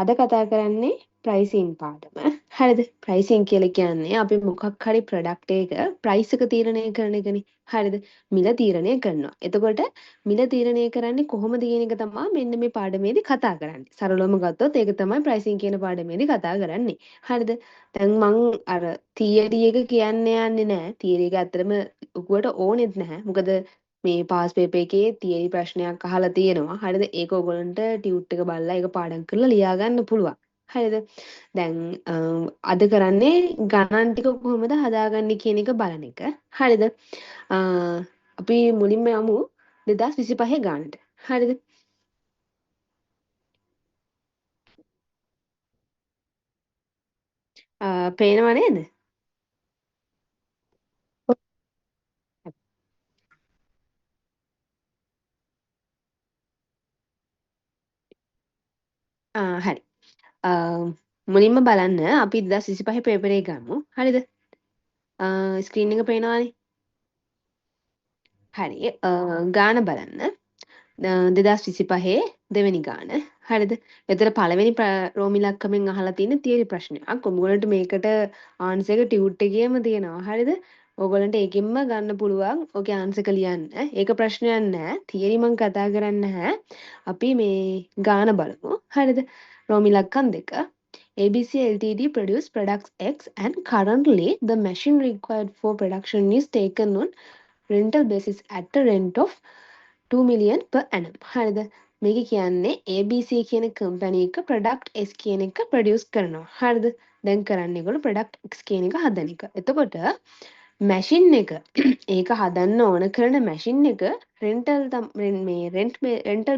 අද කතා කරන්නේ ප්‍රයිසින් පාඩම. හරිද? ප්‍රයිසින් කියලා කියන්නේ අපි මොකක් හරි ප්‍රොඩක්ට් එක ප්‍රයිස් එක තීරණය කරන එකනේ. හරිද? මිල තීරණය කරනවා. එතකොට මිල තීරණය කරන්නේ කොහොමද කියන එක තමයි මෙන්න මේ පාඩමේදී කතා කරන්නේ. සරලවම ගත්තොත් ඒක තමයි ප්‍රයිසින් කියන පාඩමේදී කතා කරන්නේ. හරිද? දැන් මං අර තියරි එක කියන්න යන්නේ නැහැ. තියරි එක ඇත්තටම උගුවට ඕනෙත් නැහැ. මොකද මේ පාස් පේපර් එකේ තියරි ප්‍රශ්නයක් අහලා තියෙනවා. හරිද? ඒක ඔයගොල්ලන්ට ටියුට් එක බලලා ඒක පාඩම් කරලා ලියා ගන්න පුළුවන්. හරිද? දැන් අද කරන්නේ ගණන් ටික කොහොමද හදාගන්නේ කියන එක බලන එක. හරිද? අපි මුලින්ම යමු 2025 ගානට. හරිද? පේනව නේද? හරි. මුලින්ම බලන්න අපි 2025 පේපර් එක ගමු. හරිද? ස්ක්‍රීන් එක පේනවනේ. හරි. ගාන බලන්න. 2025 දෙවෙනි ගාන. හරිද? එතන පළවෙනි රෝම ඉලක්කමෙන් අහලා තියෙන තියරි ප්‍රශ්නයක්. ඔයගොල්ලන්ට මේකට ආන්සර් එක ටියුට් එකේම තියෙනවා. හරිද? ඔයගොල්ලන්ට ඒකෙන්ම ගන්න පුළුවන්. ඔකේ ආන්සර් එක ලියන්න. ඒක ප්‍රශ්නයක් නෑ. තියරි මම කතා කරන්නේ නැහැ. අපි මේ ගාන බලමු. හරිද? රෝම ඉලක්කම් දෙක. ABC Ltd produce products X and currently the machine required for production is taken on rental basis at a rent of 2 million per annum. හරිද? මේක කියන්නේ ABC කියන කම්පැනි එක ප්‍රොඩක්ට් S කියන එක ප්‍රොඩියුස් කරනවා. හරිද? දැන් කරන්නේ ඒගොල්ලෝ ප්‍රොඩක්ට් X කියන එක හදන එක. එතකොට මැෂින් එක ඒක හදන්න ඕන කරන මැෂින් එක රෙන්ටල්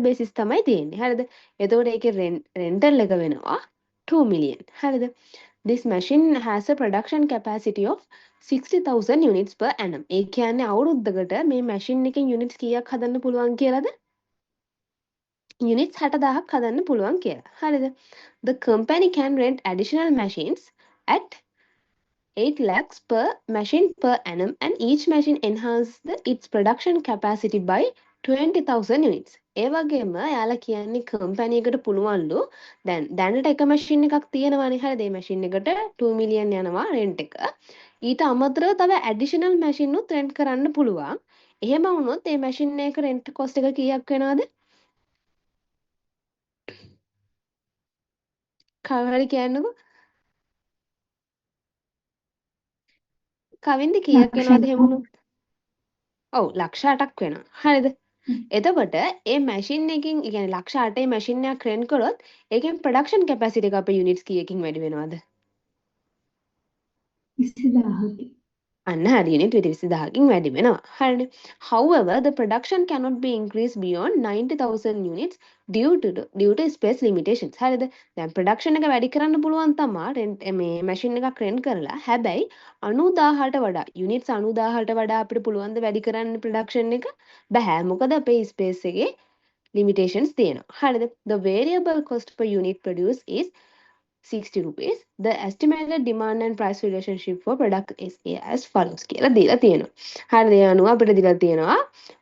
බේසිස් තමයි තියෙන්නේ. හරිද? එතකොට ඒකේ රෙන්ටල් එක වෙනවා 2 million. හරිද? This machine has a production capacity of 60,000 units per annum. ඒ කියන්නේ අවුරුද්දකට මේ මැෂින් එකෙන් යුනිට්ස් කීයක් හදන්න පුළුවන් කියලාද? යුනිට්ස් 60,000ක් හදන්න පුළුවන් කියලා. හරිද? The company can rent additional machines at 8 lakhs per machine per annum and each machine enhances its production capacity by 20,000 units. ඒ වගේම යාලා කියන්නේ කම්පැනි එකට පුළුවන්ලු දැනට එක මැෂින් එකක් තියෙනවානේ. හරිද? මේ මැෂින් එකට 2 මිලියන් යනවා රෙන්ට් එක. ඊට අමතරව තව ඇඩිෂනල් මැෂින් උත් රෙන්ට් කරන්න පුළුවන්. එහෙම වුණොත් මේ මැෂින් එක රෙන්ට් කොස්ට් එක කීයක් වෙනවද? කවුරු හරි කියන්නකෝ. කවින්ද කීයක් වෙනවද එහෙම වුණොත්? ඔව් ලක්ෂ 8ක් වෙනවා. හරිද? එතකොට ඒ මැෂින් එකකින් ඒ කියන්නේ ලක්ෂ 8ේ මැෂින් එකක් රෙන්ට් කරොත් ඒකෙන් ප්‍රොඩක්ෂන් කැපැසිටි එක අපේ යුනිට්ස් කීයකින් වැඩි වෙනවද? 20,000. අන්න හරි යුනිට් 20,000කින් වැඩි වෙනවා. හරිනේ. However, the production cannot be increased beyond 90,000 units due to space limitations. හරිද? දැන් ප්‍රොඩක්ෂන් එක වැඩි කරන්න පුළුවන් තමා රෙන්ට් මේ මැෂින් එකක් රෙන්ට් කරලා. හැබැයි 90,000ට වඩා යුනිට්ස් 90,000ට වඩා අපිට පුළුවන් ද වැඩි කරන්න ප්‍රොඩක්ෂන් එක? බෑ. මොකද අපේ ස්පේස් එකේ limitations තියෙනවා. හරිද? The variable cost per unit produced is 60 rupees. The estimated demand and price relationship for product is as follows කියලා දීලා තියෙනවා. හරිද? ඒ අනුව අපිට දීලා තියෙනවා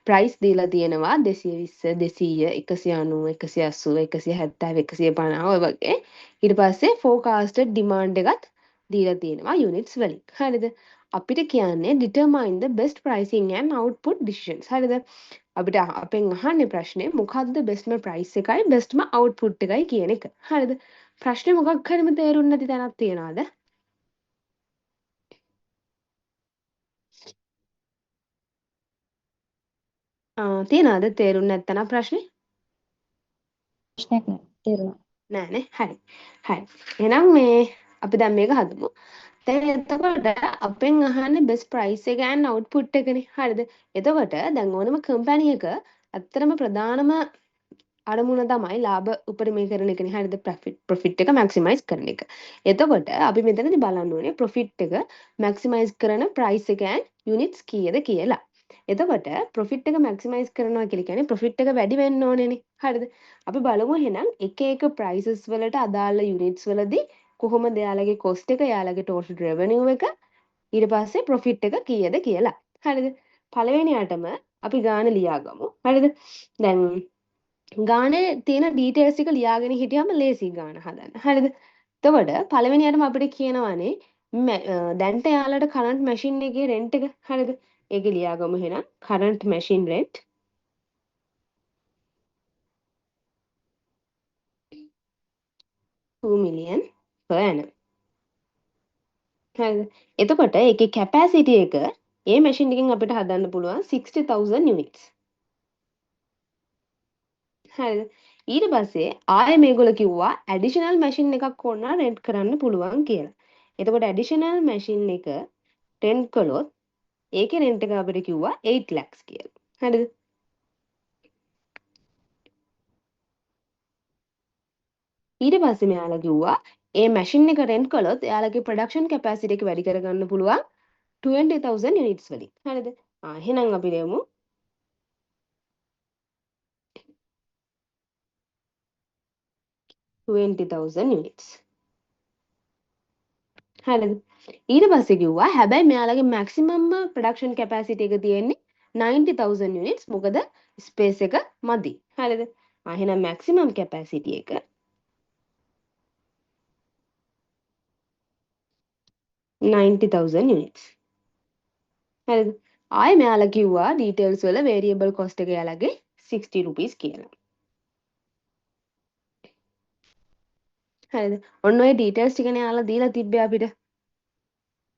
price දීලා තියෙනවා 220 290 180 170 150 ඔය වගේ. ඊට පස්සේ forecasted demand එකත් දීලා තියෙනවා units වලින්. හරිද? අපිට කියන්නේ determine the best pricing and output decisions. හරිද? අපිට අපෙන් අහන්නේ ප්‍රශ්නේ මොකක්ද බෙස්ට්ම ප්‍රයිස් එකයි බෙස්ට්ම අවුට්පුට් එකයි කියන එක. හරිද? ප්‍රශ්නේ මොකක් හරිම තේරුම් නැති තැනක් තියනවාද? තියනවාද තේරුම් නැත්තන ප්‍රශ්නේ? ප්‍රශ්නයක් නෑ. තේරුණා. නෑනේ. හරි. හරි. එහෙනම් මේ අපි දැන් මේක හදමු. දැන් එතකොට අපෙන් අහන්නේ බෙස්ට් ප්‍රයිස් එක and output එකනේ. හරිද? එතකොට දැන් ඕනම කම්පැනි එක ඇත්තටම ප්‍රධානම අරමුණ තමයි ලාභ උපරිමය කරන එකනේ. හරිද? ප්‍රොෆිට් එක මැක්සිමයිස් කරන එක. එතකොට අපි මෙතනදී බලන්න ඕනේ ප්‍රොෆිට් එක මැක්සිමයිස් කරන ප්‍රයිස් එක and යුනිට්ස් කීයද කියලා. එතකොට ප්‍රොෆිට් එක මැක්සිමයිස් කරනවා කියලා කියන්නේ ප්‍රොෆිට් එක වැඩි වෙන්න ඕනේනේ. හරිද? අපි බලමු එහෙනම් එක එක ප්‍රයිසස් වලට අදාළ යුනිට්ස් වලදී කොහොමද යාලගේ කොස්ට් එක යාලගේ ටෝටල් රෙවෙනියු එක ඊට පස්සේ ප්‍රොෆිට් එක කීයද කියලා. හරිද? පළවෙනියටම අපි ගාන ලියාගමු. හරිද? දැන් ගානේ තියෙන ඩීටේල්ස් ටික ලියාගෙන හිටියම ලේසි ගාන හදන්න. හරිද? එතකොට පළවෙනියටම අපිට කියනවානේ දැන්ට යාලට කරන්ට් මැෂින් එකේ රෙන්ට් එක. හරිද? ඒක ලියාගමු එහෙනම්. Current machine rent 2 million per annum. හරිද? එතකොට ඒකේ කැපැසිටි එක ඒ මැෂින් එකෙන් අපිට හදන්න පුළුවන් 60,000 units. හරිද? ඊට පස්සේ ආයෙ මේගොල්ලෝ කිව්වා ඇඩිෂනල් මැෂින් එකක් ඕන නම් රෙන්ට් කරන්න පුළුවන් කියලා. එතකොට ඇඩිෂනල් මැෂින් එක රෙන්ට් කළොත් ඒකේ රෙන්ට් එක අපිට කිව්වා 8 lakhs කියලා. හරිද? ඊට පස්සේ මෙයාලා කිව්වා ඒ මැෂින් එක රෙන්ට් කළොත් එයාලගේ ප්‍රොඩක්ෂන් කැපැසිටි එක වැඩි කරගන්න පුළුවන් 20,000 units වලින්. හරිද? එහෙනම් අපි ලියමු 20,000 units. හරිද? ඊට පස්සේ කිව්වා හැබැයි මෙයාලගේ මැක්සිමම් ප්‍රොඩක්ෂන් කැපැසිටි එක තියෙන්නේ 90,000 units. මොකද ස්පේස් එක මදි. හරිද? එහෙනම් මැක්සිමම් කැපැසිටි එක 90,000 units. හරිද? ආයෙ මෙයාලා කිව්වා ඩීටේල්ස් වල වේරියබල් කොස්ට් එක එයාලගේ 60 rupees කියලා. හරිද? ඔන්න ඔය ඩීටේල්ස් ටිකනේ එයාලා දීලා තිබ්බේ අපිට.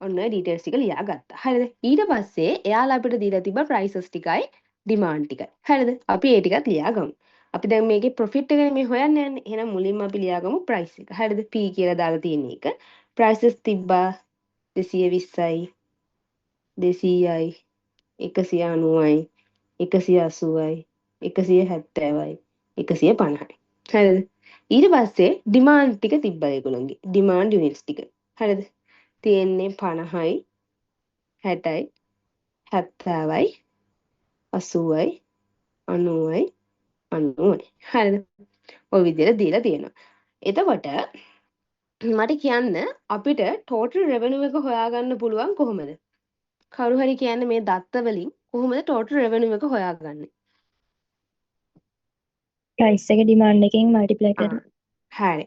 ඔන්න ඔය ඩීටේල්ස් ටික ලියාගත්තා. හරිද? ඊට පස්සේ එයාලා අපිට දීලා තිබ්බ ප්‍රයිසස් ටිකයි ඩිමාන්ඩ් ටිකයි. හරිද? අපි ඒ ටිකත් ලියාගමු. අපි දැන් මේකේ ප්‍රොෆිට් එකනේ මේ හොයන්න යන්නේ. එහෙනම් මුලින්ම අපි ලියාගමු ප්‍රයිස් එක. හරිද? P කියලා දාලා තියෙන එක. ප්‍රයිසස් තිබ්බා 220යි 200යි 190යි 180යි 170යි 150යි. හරිද? ඊට පස්සේ ඩිමාන්ඩ් ටික තිබ්බා ඒගොල්ලන්ගේ. ඩිමාන්ඩ් යුනිට්ස් ටික. හරිද? තියෙන්නේ 50යි 60යි 70යි 80යි 90යි 90යි. හරිද? ඔය විදිහට දීලා තියෙනවා. එතකොට මට කියන්න අපිට ටෝටල් රෙවෙනියු එක හොයාගන්න පුළුවන් කොහොමද? කවුරු හරි කියන්නේ මේ දත්ත වලින් කොහොමද ටෝටල් රෙවෙනියු එක හොයාගන්නේ? ප්‍රයිස් එක ඩිමාන්ඩ් එකෙන් මල්ටිප්ලයි ආ කරලා. හරි.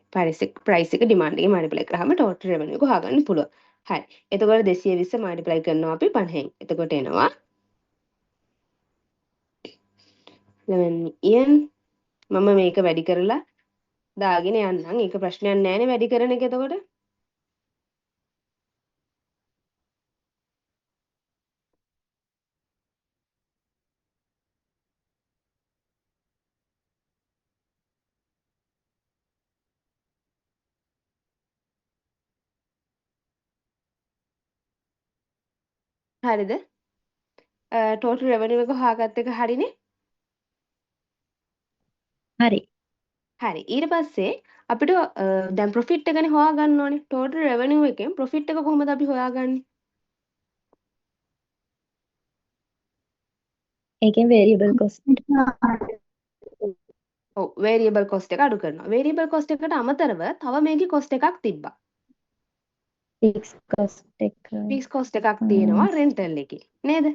ප්‍රයිස් එක ඩිමාන්ඩ් එකෙන් මල්ටිප්ලයි කරාම ටෝටල් රෙවෙනියු එක හොයාගන්න පුළුවන්. හරි. එතකොට 220 මල්ටිප්ලයි කරනවා අපි 50න්. එතකොට එනවා 11 million. මම මේක වැඩි කරලා දාගෙන යන්නම්. ඒක ප්‍රශ්නයක් නෑනේ වැඩි කරන එක එතකොට. හරිද? ටෝටල් රෙවෙනියු එක හොයාගත්ත එක හරිනේ. හරි. හරි. ඊට පස්සේ අපිට දැන් ප්‍රොෆිට් එකනේ හොයාගන්න ඕනේ. ටෝටල් රෙවෙනියු එකෙන් ප්‍රොෆිට් එක කොහොමද අපි හොයාගන්නේ? ඒකෙන් වේරියබල් කොස්ට් ඔව් වේරියබල් කොස්ට් එක අඩු කරනවා. වේරියබල් කොස්ට් එකට අමතරව තව මේකේ කොස්ට් එකක් තිබ්බා. ෆික්ස් කොස්ට් එක ෆික්ස් කොස්ට් එකක් තියෙනවා රෙන්ටල් එකේ. නේද?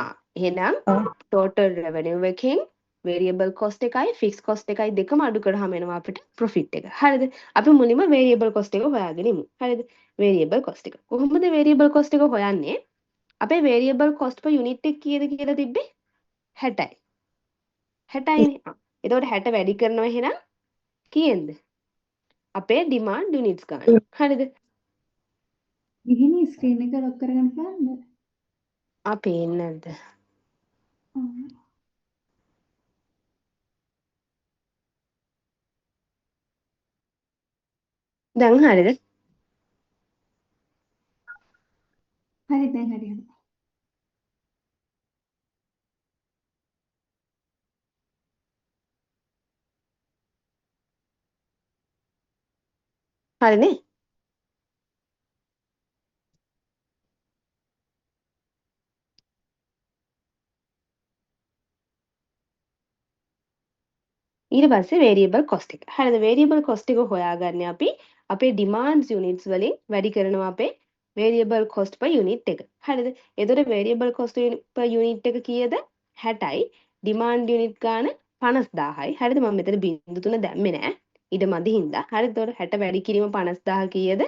එහෙනම් ටෝටල් රෙවෙනියු එකෙන් වේරියබල් කොස්ට් එකයි ෆික්ස් කොස්ට් එකයි දෙකම අඩු කරාම එනවා අපිට ප්‍රොෆිට් එක. හරිද? අපි මුලින්ම වේරියබල් කොස්ට් එක හොයාගෙන ඉමු. හරිද? වේරියබල් කොස්ට් එක. කොහොමද වේරියබල් කොස්ට් එක හොයන්නේ? අපේ වේරියබල් කොස්ට් per යුනිට් එක කීයද කියලා තිබ්බේ? 60යි. 60යිනේ. එතකොට 60 වැඩි කරනවා එහෙනම් කීයෙන්ද? අපේ ඩිමාන්ඩ් යුනිට්ස් ගන්න. හරිද? ඉගෙන ස්ක්‍රීන් එක ලොක් කරගන්න පුළුවන්ද? පේන්නේ නැද්ද? දැන් හරිද? හරි දැන් හරි හරි. හරිනේ? ඊට පස්සේ වේරියබල් කොස්ට් එක. හරිද? වේරියබල් කොස්ට් එක හොයාගන්නේ අපි අපේ ඩිමාන්ඩ්ස් යුනිට්ස් වලින් වැඩි කරනවා අපේ වේරියබල් කොස්ට් per යුනිට් එක. හරිද? එතකොට වේරියබල් කොස්ට් per යුනිට් එක කීයද? 60යි. ඩිමාන්ඩ් යුනිට් ගාන 50000යි. හරිද? මම මෙතන බිංදු 3 දැම්මේ නෑ. ඊට මදි හින්දා. හරිද? එතකොට 60 වැඩි කිරීම 50000 කීයද?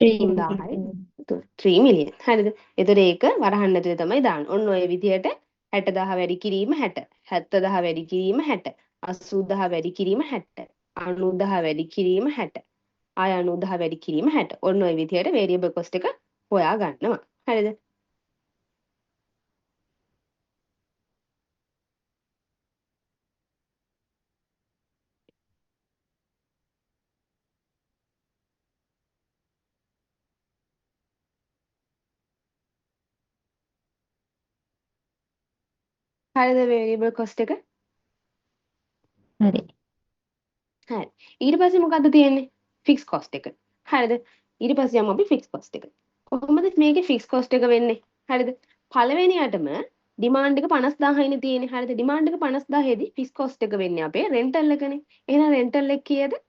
3 3000යි. million. 3 මිලියන්. හරිද? එතකොට ඒක වරහන් ඇතුලේ තමයි දාන්නේ. ඔන්න ඔය විදිහට 60000 වැඩි කිරීම 60, 70000 වැඩි කිරීම 60, 80000 වැඩි කිරීම 60, 90000 වැඩි කිරීම 60, ආය 90000 වැඩි කිරීම 60. ඔන්න ඔය විදිහට වේරියබල් කොස්ට් එක හොයා ගන්නවා. හරිද? හරිද වේරියබල් කොස්ට් එක? හරි. හරි. ඊට පස්සේ මොකද්ද තියෙන්නේ? ෆික්ස් කොස්ට් එක. හරිද? ඊට පස්සේ යමු අපි ෆික්ස් කොස්ට් එක. කොහොමද මේකේ ෆික්ස් කොස්ට් එක වෙන්නේ? හරිද? පළවෙනියටම ඩිමාන්ඩ් එක 50000යිනේ තියෙන්නේ. හරිද? ඩිමාන්ඩ් එක 50000 දී ෆික්ස් කොස්ට් එක වෙන්නේ අපේ රෙන්ටල් එකනේ. එහෙනම් රෙන්ටල් එක කීයද?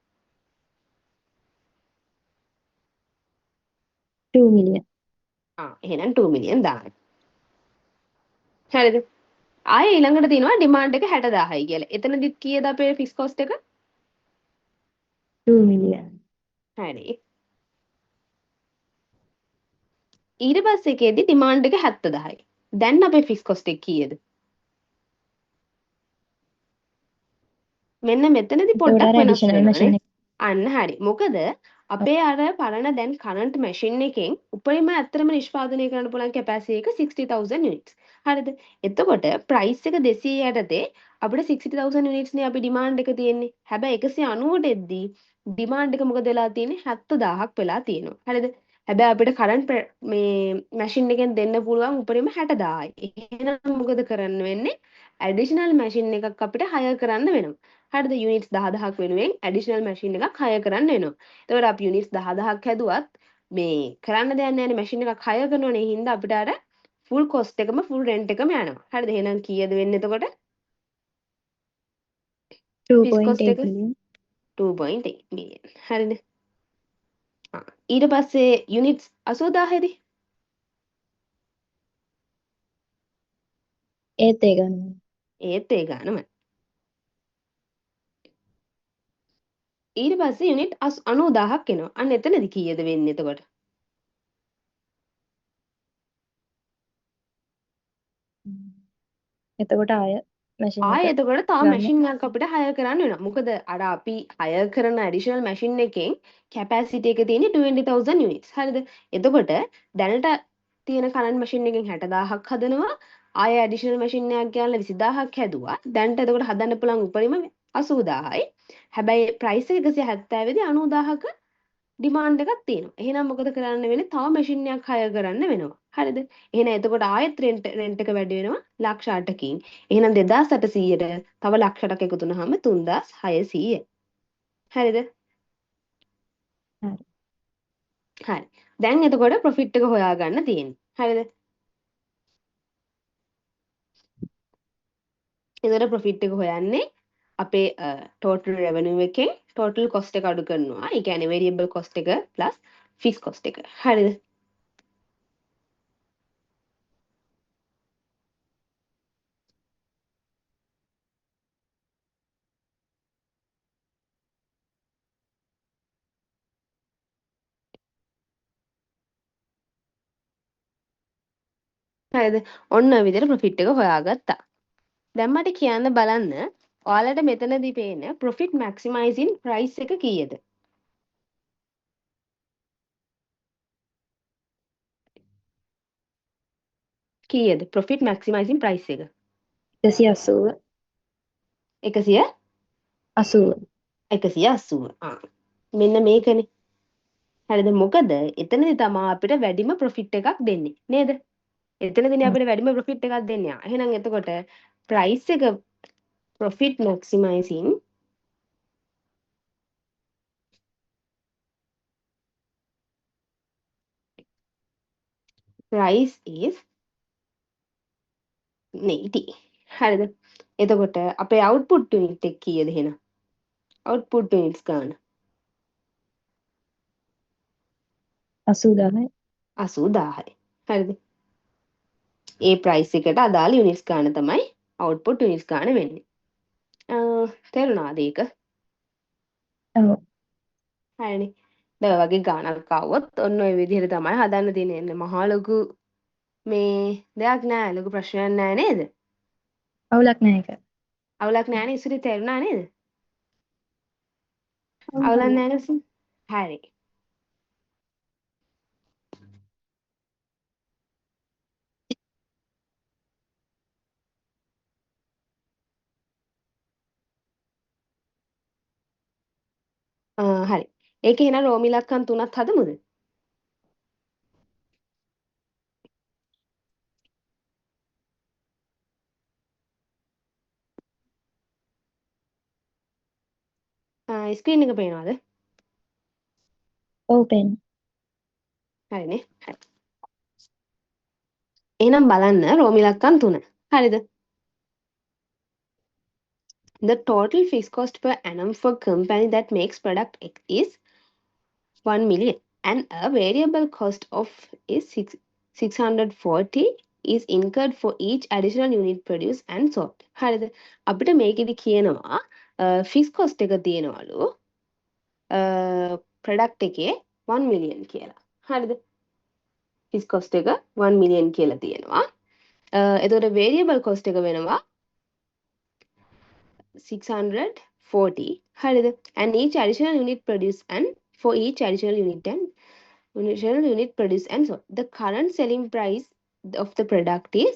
2 million. එහෙනම් 2 මිලියන් දාන්න. හරිද? ආයේ ඊළඟට තියෙනවා ඩිමාන්ඩ් එක 60000යි කියලා. එතනදිත් කීයද අපේ ෆික්ස් කොස්ට් එක? 2 million. හරි. ඊට පස්සේ එකේදී ඩිමාන්ඩ් එක 70000යි. දැන් අපේ ෆික්ස් කොස්ට් එක කීයද? මෙන්න මෙතනදී එතකොට පොඩ්ඩක් අර වෙනස් additional වෙනවනේ. machine එක. අන්න හරි. මොකද අපේ අර පරණ දැන් කරන්ට් මැෂින් එකෙන් උපරිම ඇත්තටම නිෂ්පාදනය කරන්න පුළුවන් කැපැසිටි එක 60000 units. හරිද? එතකොට ප්‍රයිස් එක 200 යටතේ අපිට 60000 units නේ අපි ඩිමාන්ඩ් එක තියෙන්නේ. හැබැයි 190ට එද්දී ඩිමාන්ඩ් එක මොකද වෙලා තියෙන්නේ? 70000ක් වෙලා තියෙනවා. හරිද? හැබැයි අපිට කරන්ට් මේ මැෂින් එකෙන් දෙන්න පුළුවන් උපරිම 60000යි. එහෙනම් මොකද කරන්න වෙන්නේ? ඇඩිෂනල් මැෂින් එකක් අපිට හයර් කරන්න වෙනවා. හරිද යුනිට්ස් 10000ක් වෙනුවෙන් ඇඩිෂනල් මැෂින් එකක් හයර් කරන්න වෙනවා. එතකොට අපි යුනිට්ස් 10000ක් හැදුවත් මේ කරන්න දෙයක් නැහැ නේ මැෂින් එකක් හයර් කරනවනේ. ඒ හින්දා අපිට අර ෆුල් කොස්ට් එකම ෆුල් රෙන්ට් එකම යනවා. හරිද? එහෙනම් කීයද වෙන්නේ එතකොට? ෆික්ස් කොස්ට් 2.8 එක million. 2.8 මිලියන්. හරිද? ඊට පස්සේ යුනිට්ස් 80000 දී ඒත් ඒ ගන්නවා. ඒත් ඒ ගානමයි. ඊට පස්සේ යුනිට් 90000ක් එනවා. අන්න එතනදි කීයද වෙන්නේ එතකොට? එතකොට ආය machine එක ආයෙ එතකොට තව ගන්න. මැෂින් එකක් අපිට හයර් කරන්න වෙනවා. මොකද අර අපි හයර් කරන ඇඩිෂනල් මැෂින් එකෙන් කැපැසිටි එක තියෙන්නේ 20000 units. හරිද? එතකොට දැනට තියෙන කරන්ට් මැෂින් එකෙන් 60000ක් හදනවා. ආයෙ ඇඩිෂනල් මැෂින් එකක් ගාලා 20000ක් හැදුවා. දැනට එතකොට හදන්න පුළුවන් උපරිම 80000යි. හැබැයි ප්‍රයිස් එක 170 දී 90000ක ඩිමාන්ඩ් එකක් තියෙනවා. එහෙනම් මොකද කරන්න වෙන්නේ? තව මැෂින් එකක් හයර් කරන්න වෙනවා. හරිද? එහෙනම් එතකොට ආයෙත් රෙන්ට් එක වැඩි වෙනවා ලක්ෂ 8කින්. එහෙනම් 2800ට තව ලක්ෂ 8ක් එකතු වුනහම 3600. හරිද? හරි. හරි. දැන් එතකොට ප්‍රොෆිට් එක හොයාගන්න තියෙන්නේ. හරිද? එතකොට ප්‍රොෆිට් එක හොයන්නේ අපේ ටෝටල් රෙවෙනියු එකෙන් ටෝටල් කොස්ට් එක අඩු කරනවා. ඒ කියන්නේ වේරියබල් කොස්ට් එක ප්ලස් ෆික්ස් කොස්ට් එක. හරිද? හරිද? ඔන්න ඔය විදිහට ප්‍රොෆිට් එක හොයාගත්තා. දැන් මට කියන්න බලන්න ඔයාලට මෙතනදී පේන profit maximizing price එක කීයද? කීයද profit maximizing price එක? 180. 100 80. 180. මෙන්න මේකනේ. හරිද? මොකද එතනදී තමයි අපිට වැඩිම profit එකක් දෙන්නේ නේද? එතනදීනේ අපිට වැඩිම profit එකක් දෙන්නේ. එහෙනම් එතකොට price එක profit maximizing price is 80. හරිද? එතකොට අපේ output unit එක කීයද එහෙනම්? output units ගන්න. 80000යි. 80000යි. හරිද? ඒ ප්‍රයිස් එකට අදාළ යුනිට්ස් ගාන තමයි අවුට්පුට් යුනිට්ස් ගාන වෙන්නේ. තේරුණාද ඒක? ඔව්. හරිනේ. දැන් ඔය වගේ ගානක් ආවොත් ඔන්න ඔය විදිහට තමයි හදන්න තියෙන්නේ. මහා ලොකු මේ දෙයක් නෑ, ලොකු ප්‍රශ්නයක් නෑ නේද? අවුලක් නැහැ ඒක. අවුලක් නෑනේ ඉස්සරේ තේරුණා නේද? ඔව් අවුලක් හරියට. නෑ නේද? හරි. හරි. ඒකේ එහෙනම් රෝම ඉලක්කම් 3ක් හදමුද? ස්ක්‍රීන් එක පේනවද? ඔව් පේනවා. හරිනේ. හරි. එහෙනම් බලන්න රෝම ඉලක්කම් 3. හරිද? The total fixed cost per annum for company that makes product X is 1 million and a variable cost of is 640 is incurred for each additional unit produced and sold. හරිද? අපිට මේකෙදි කියනවා fixed cost එක තියෙනවලු product එකේ 1 million කියලා. හරිද? fixed cost එක 1 million කියලා තියෙනවා. එතකොට variable cost එක වෙනවා 640. හරිද? And each additional unit produced and for each additional unit produced and sold. The current selling price of the product is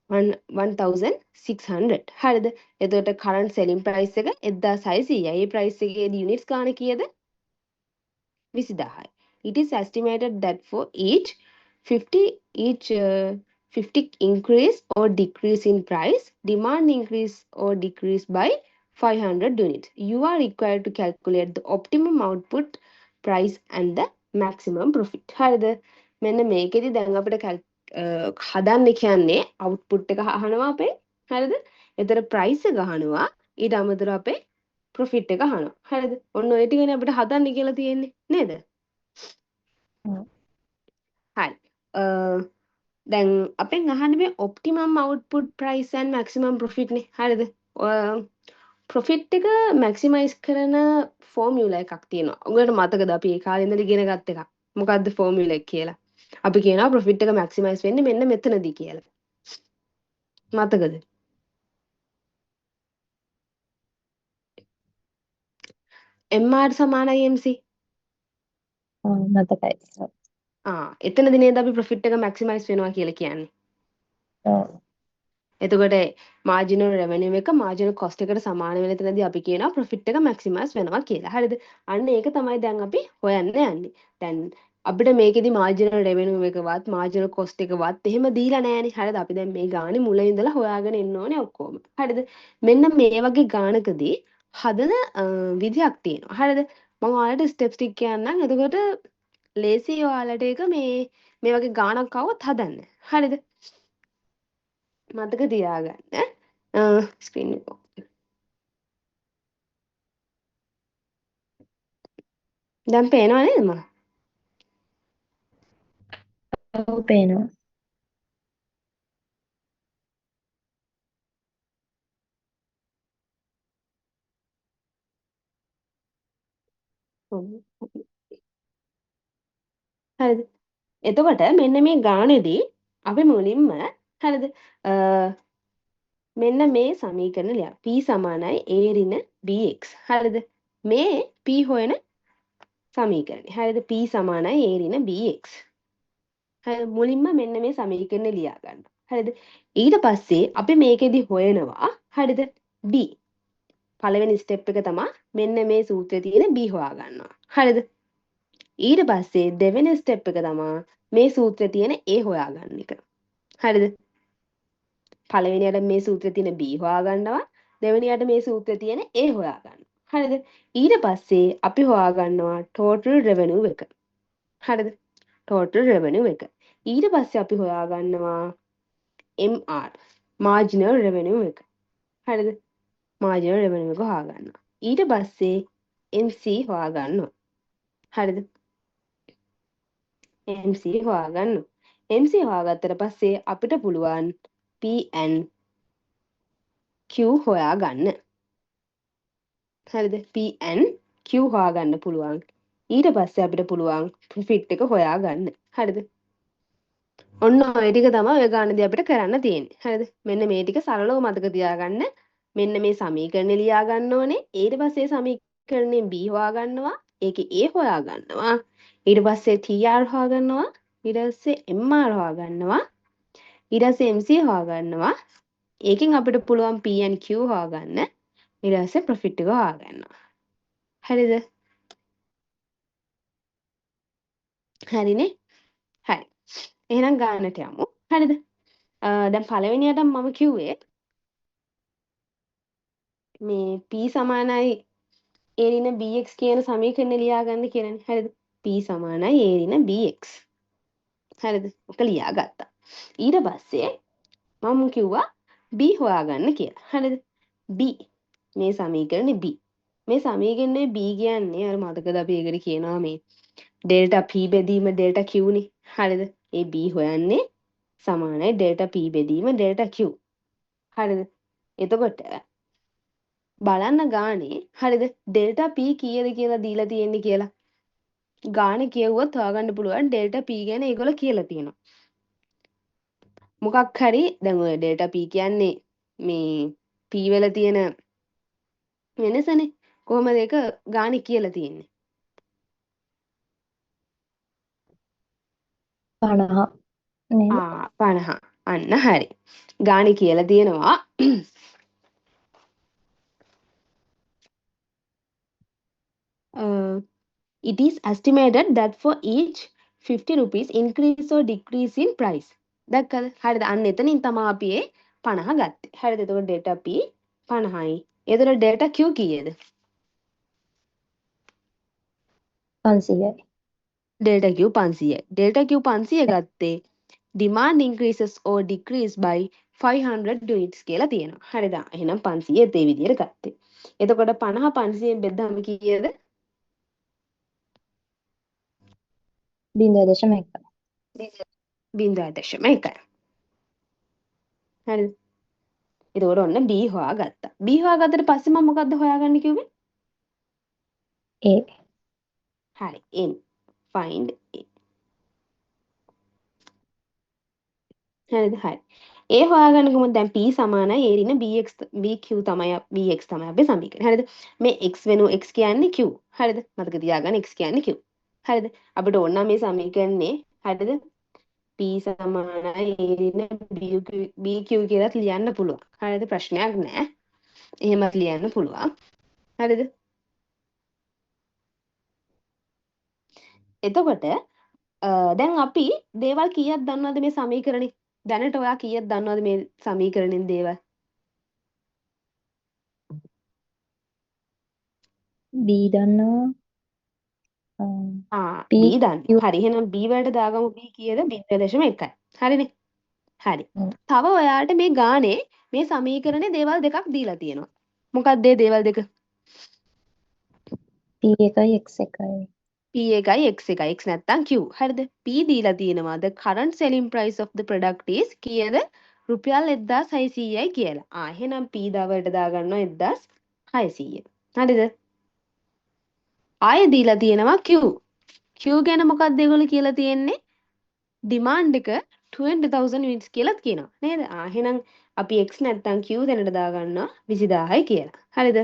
1600. හරිද? එතකොට current selling price එක 1600යි. ඒ price එකේදී units ගාන කීයද? 20000යි. It is estimated that for each 50 increase or decrease in price, demand increase or decrease by 500 units. You are required to calculate the optimum output price and the maximum profit. හරිද? මෙන්න මේකෙදි දැන් අපිට හදන්න කියන්නේ output එක අහනවා අපේ. හරිද? එතන price එක අහනවා. ඊට අමතරව අපේ profit එක අහනවා. හරිද? ඔන්න ඔය ටිකනේ අපිට හදන්න කියලා තියෙන්නේ. නේද? ඔව්. හරි. දැන් අපෙන් අහන්නේ මේ optimum output price and maximum profit නේ. හරිද? ප්‍රොෆිට් එක මැක්සිමයිස් කරන ෆෝමියුලා එකක් තියෙනවා. ඔයගොල්ලන්ට මතකද අපි ඒ කාලේ ඉඳලා ඉගෙන ගත්ත එකක්. මොකද්ද ෆෝමියුලා එක කියලා? අපි කියනවා ප්‍රොෆිට් එක මැක්සිමයිස් වෙන්නේ මෙන්න මෙතනදී කියලා. මතකද? MR සමානයි MC. ඔව් මතකයි. ඔව්. එතනදී නේද අපි ප්‍රොෆිට් එක මැක්සිමයිස් වෙනවා කියලා කියන්නේ. ඔව්. එතකොට මාජිනල් රෙවෙනියු එක මාජිනල් කොස්ට් එකට සමාන වෙන තැනදී අපි කියනවා ප්‍රොෆිට් එක මැක්සිමයිස් වෙනවා කියලා. හරිද? අන්න ඒක තමයි දැන් අපි හොයන්න යන්නේ. දැන් අපිට මේකෙදි මාජිනල් රෙවෙනියු එකවත් මාජිනල් කොස්ට් එකවත් එහෙම දීලා නැහැනේ. හරිද? අපි දැන් මේ ගානේ මුල ඉඳලා හොයාගෙන එන්න ඕනේ ඔක්කොම. හරිද? මෙන්න මේ වගේ ගානකදී හදන විදියක් තියෙනවා. හරිද? මම ඔයාලට ස්ටෙප්ස් ටික කියන්නම්. එතකොට ලේසි ඔයාලට ඒක මේ වගේ ගානක් આવොත් හදන්න. හරිද? මතක තියාගන්න ස්ක්‍රීන් එක. දැන් පේනව නේද මම? ඔව් පේනවා. ඔව්. හරිද? එතකොට මෙන්න මේ ගානේදී අපි මුලින්ම හරිද මෙන්න මේ සමීකරණ ලියන්න. P සමානයි A ඍණ BX. හරිද? මේ P හොයන සමීකරණය. හරිද? P සමානයි A ඍණ BX. හරිද? මුලින්ම මෙන්න මේ සමීකරණය ලියා ගන්න. හරිද? ඊට පස්සේ අපි මේකෙදි හොයනවා හරිද? B. පළවෙනි ස්ටෙප් එක තමයි මෙන්න මේ සූත්‍රයේ තියෙන B හොයා ගන්නවා. හරිද? ඊට පස්සේ දෙවෙනි ස්ටෙප් එක තමයි මේ සූත්‍රයේ තියෙන A හොයාගන්න එක. හරිද? පළවෙනියට මේ සූත්‍රයේ තියෙන B හොයා ගන්නවා. දෙවෙනියට මේ සූත්‍රයේ තියෙන A හොයා ගන්නවා. හරිද? ඊට පස්සේ අපි හොයා ගන්නවා total revenue එක. හරිද? total revenue එක. ඊට පස්සේ අපි හොයා ගන්නවා MR marginal revenue එක. හරිද? marginal revenue එක හොයා ගන්නවා. ඊට පස්සේ MC හොයා ගන්නවා. හරිද? MC හොයාගන්න. MC හොයාගත්තට පස්සේ අපිට පුළුවන් P&Q හොයාගන්න. හරිද? P&Q හොයාගන්න පුළුවන්. ඊට පස්සේ අපිට පුළුවන් profit එක හොයාගන්න. හරිද? ඔන්න ඔය ටික තමයි ඔය ගානදී අපිට කරන්න තියෙන්නේ. හරිද? මෙන්න මේ ටික සරලව මතක තියාගන්න. මෙන්න මේ සමීකරණය ලියා ගන්න ඕනේ. ඊට පස්සේ සමීකරණයෙන් B හොයා ගන්නවා. ඒකේ A හොයා ගන්නවා. ඊට පස්සේ TR හොයා ගන්නවා. ඊට පස්සේ MR හොයා ගන්නවා. ඊට පස්සේ MC හොයා ගන්නවා. ඒකෙන් අපිට පුළුවන් P and Q හොයා ගන්න. ඊට පස්සේ profit එක හොයා ගන්නවා. හරිද? හරිනේ? හරි. එහෙනම් ගානට යමු. හරිද? දැන් පළවෙනියට මම කිව්වේ මේ P සමානයි A ඍණ BX කියන සමීකරණය ලියා ගන්න කියලානේ. හරිද? P සමානයි A ඍණ BX. හරිද? ඔක ලියා ගත්තා. ඊට පස්සේ මම කිව්වා B හොයාගන්න කියලා. හරිද? B මේ සමීකරණේ B. මේ සමීකරණේ B කියන්නේ අර මතකද අපි ඒකට කියනවා මේ ඩෙල්ටා P බෙදීම ඩෙල්ටා Q නේ. හරිද? ඒ B හොයන්නේ සමානයි ඩෙල්ටා P බෙදීම ඩෙල්ටා Q. හරිද? එතකොට බලන්න ගානේ හරිද ඩෙල්ටා P කීයද කියලා දීලා තියෙන්නේ කියලා. ගානේ කියවුවොත් හොයාගන්න පුළුවන් ඩෙල්ටා P ගැන ඒගොල්ලෝ කියලා තියෙනවා. මොකක් හරි දැන් ඔය ඩෙල්ටා P කියන්නේ මේ P වල තියෙන වෙනසනේ. කොහොමද ඒක ගානේ කියලා තියෙන්නේ? 50 නේද? 50. අන්න හරි. ගානේ කියලා තියෙනවා it is estimated that for each 50 rupees increase or decrease in price. දැක්කද? හරිද? අන්න එතනින් තමයි අපි ඒ 50 ගත්තේ. හරිද? එතකොට delta P 50යි. එතකොට delta Q කීයද? 500යි. delta Q 500යි. delta Q 500 ගත්තේ demand increases or decrease by 500 units කියලා තියෙනවා. හරිද? එහෙනම් 500 ඒ විදිහට ගත්තේ. එතකොට 50 500ෙන් බෙද්දාම කීයද? 0.1. 0.1. හරිද? එතකොට ඔන්න B හොයාගත්තා. B හොයාගත්තට පස්සේ මම මොකද්ද හොයාගන්න කිව්වේ? A. හරි. M find A. හරිද? හරි. A හොයාගන්න කොහොමද? දැන් P සමානයි A ඍණ BQ තමයි BX තමයි අපේ සමීකරණය. හරිද? මේ X වෙනුව X කියන්නේ Q. හරිද? මතක තියාගන්න X කියන්නේ Q. හරිද? අපිට ඕන නම් මේ සමීකරණේ හරිද? P සමානයි A ඍණ BQ කියලා ලියන්න පුළුවන්. හරිද? ප්‍රශ්නයක් නැහැ. එහෙමත් ලියන්න පුළුවන්. හරිද? එතකොට දැන් අපි දේවල් කීයක් දන්නවද මේ සමීකරණේ? දැනට ඔයා කීයක් දන්නවද මේ සමීකරණෙන් දේවල්? B දන්නවා. P B දන්න. Q. හරි. එහෙනම් B වලට දාගමු B කීයද? 0.1. හරිනේ. හරි. හ්ම්. තව ඔයාට මේ ගානේ මේ සමීකරණේ දේවල් දෙකක් දීලා තියෙනවා. මොකක්ද ඒ දේවල් දෙක? P එකයි X එකයි. P එකයි X එකයි. X නැත්තම් Q. හරිද? P දීලා තියෙනවා the current selling price of the product is කීයද? රුපියල් 1600යි කියලා. එහෙනම් P දවලට දාගන්නවා 1600. හරිද? ආයෙ දීලා තියෙනවා Q. Q ගැන මොකක්ද ඒගොල්ලෝ කියලා තියෙන්නේ? demand එක 20000 units කියලා කියනවා. නේද? එහෙනම් අපි X නැත්තම් Q දැනට දාගන්නවා 20000යි කියලා. හරිද?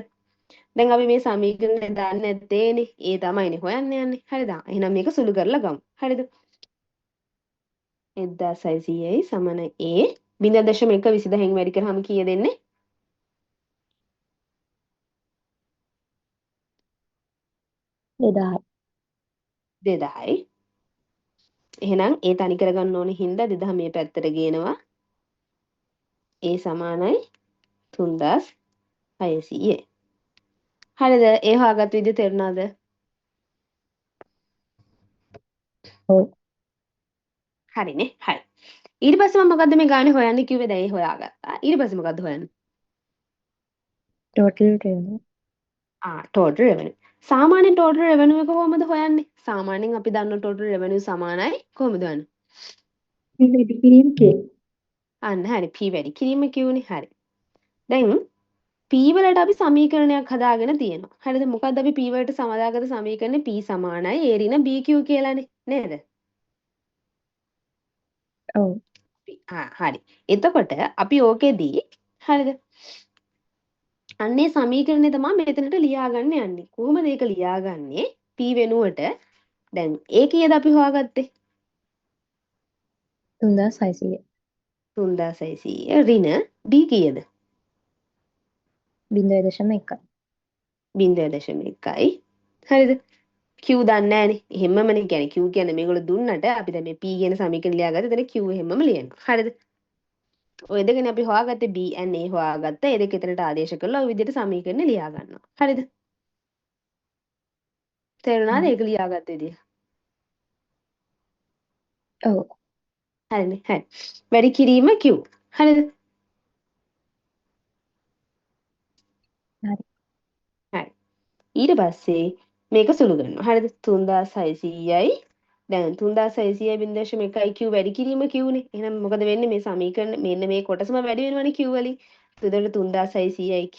දැන් අපි මේ සමීකරණය දාන්න නැත්තේනේ. ඒ තමයිනේ හොයන්න යන්නේ. හරිද? එහෙනම් මේක සුළු කරලා ගමු. හරිද? 1600යි සමාන A 0.1 20000න් වැඩි කරාම කීයද එන්නේ? 2000. 2000යි. එහෙනම් ඒ තනි කරගන්න ඕනේ හින්දා 2000 මේ පැත්තට ගේනවා. A සමානයි 3600. හරිද? ඒ හොයාගත්ත විදිහ තේරුණාද? ඔව්. හරිනේ. හරි. ඊට පස්සේ මම මොකද්ද මේ ගානේ හොයන්න කිව්වේ? දැන් ඒ හොයාගත්තා. ඊට පස්සේ මොකද්ද හොයන්නේ? Total revenue. total revenue. සාමාන්‍ය total revenue එක කොහොමද හොයන්නේ? සාමාන්‍යයෙන් අපි දන්න total revenue සමානයි කොහොමද හොයන්නේ? මේ වැඩි කිරීම K. අන්න හරි p වැඩි කිරීම q නේ. හරි. දැන් p වලට අපි සමීකරණයක් හදාගෙන තියෙනවා. හරිද? මොකද්ද අපි p වලට සමදාගත සමීකරණේ p සමානයි a ඍණ bq කියලානේ නේද? ඔව්. හරි. එතකොට අපි ඕකෙදී හරිද? අන්නේ සමීකරණය තමයි මෙතනට ලියාගන්න යන්නේ. කොහොමද ඒක ලියාගන්නේ? p වෙනුවට දැන් a කීයද අපි හොයාගත්තේ? 3600. 3600 ඍණ b කීයද? 0.1. 0.1යි. හරිද? q දන්නේ නැහනේ. එහෙම්මමනේ කියන්නේ q කියන්නේ මේගොල්ලෝ දුන්නට අපි දැන් මේ p කියන සමීකරණ ලියාගත්ත. එතන q එහෙම්මම ලියනවා. හරිද? ඔය දෙකනේ අපි හොයාගත්තේ b and a හොයාගත්ත. ඒ දෙක එතනට ආදේශ කරලා ඔය විදිහට සමීකරණ ලියා ගන්නවා. හරිද? තේරුණාද ඒක ලියාගත්ත විදිය? ඔව්. හරිනේ. හරි. වැඩි කිරීම q. හරිද? හරි. හරි. ඊට පස්සේ මේක සුළු කරනවා. හරිද? 3600යි. දැන් 3600.1යි q වැඩි කිරීම q නේ. එහෙනම් මොකද වෙන්නේ මේ සමීකරණ මෙන්න මේ කොටසම වැඩි වෙනවනේ q වලින්. එතකොට 3600යි q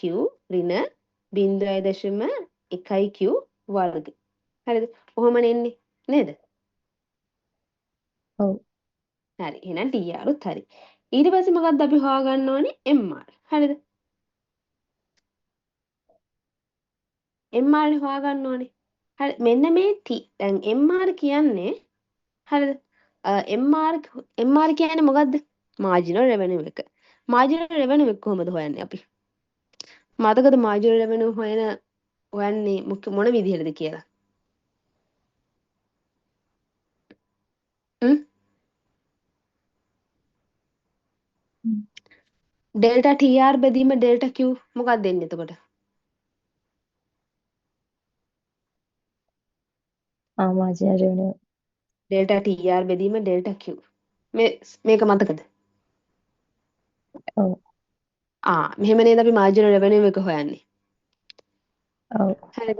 ඍණ 0.1යි q වර්ග. හරිද? කොහොමනේ එන්නේ නේද? ඔව්. හරි. එහෙනම් tr උත් හරි. ඊට පස්සේ මොකක්ද අපි හොයාගන්න ඕනේ mr. හරිද? mr හොයාගන්න ඕනේ. හරි. මෙන්න මේ t. දැන් mr කියන්නේ හරිද? MR කියන්නේ මොකද්ද? මාජිනල් රෙවෙනියු එක. මාජිනල් රෙවෙනියු එක කොහොමද හොයන්නේ අපි? මතකද මාජිනල් රෙවෙනියු හොයන්නේ මොන විදිහටද කියලා? හ්ම්? ඩෙල්ටා TR බෙදීම ඩෙල්ටා Q මොකක්ද දෙන්නේ එතකොට? Marginal revenue. ඩෙල්ටා TR බෙදීම ඩෙල්ටා Q. මේක මතකද? ඔව්. මෙහෙම නේද අපි මාජිනල් රෙවෙනියු එක හොයන්නේ. ඔව්. හරිද?